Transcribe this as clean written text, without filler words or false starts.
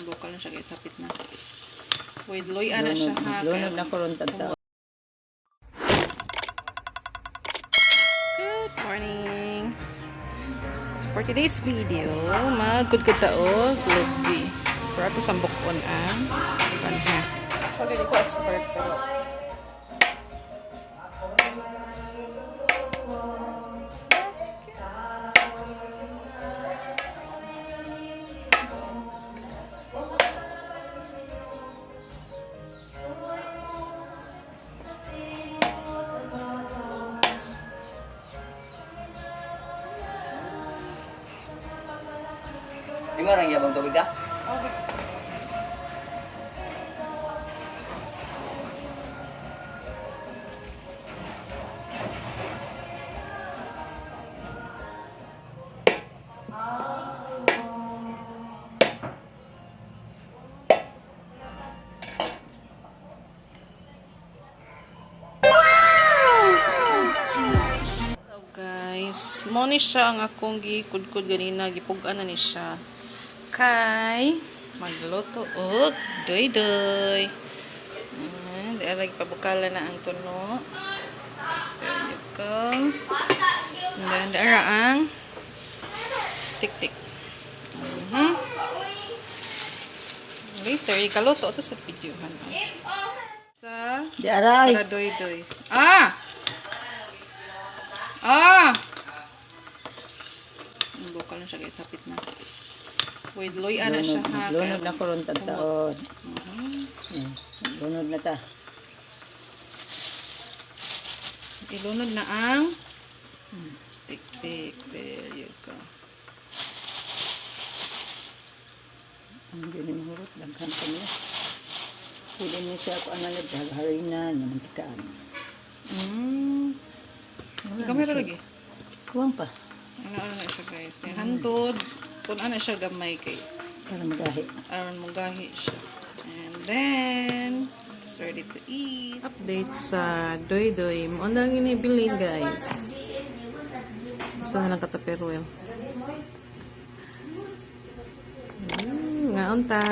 Bukal na siya guys, hapit na. With loy ana siya ha. Lunod na ko ron tagtaw. Good morning. For today's video, magkudkod taog lubi. Pero ito sambok on ang kanha. So, hindi ko expert pero Di mo orang yabang tubig ka? okay. Guys, mo ni siya ang akong gikudkod ganina, gipugan na ni siya. Kay magluto og doy-doy. Dahil pabukala na ang tuno. There you go. And dara ang tik-tik. Later, ikaluto ito sa videohan. Sa Diaray. para doy-doy. Ah! Ah! Bukal na siya guys, hapit na. With loy ana siya ha. Lunod na ko ron tagtaw. Lunod na ta. Ilunod na ang tik-tik. There you go. Ang ganyan hurot, daghan pa niya. Pwede niya siya ako ang harina na mantikaan. Kamera lagi. Kuwang pa. Ano na siya guys. Hantod. Kung ano siya gamay kay. Para magahi. Aron magahi siya. And then, it's ready to eat. Update sa doy-doy. Mo na ginibili guys. Gusto na lang kataperuel. Nga unta.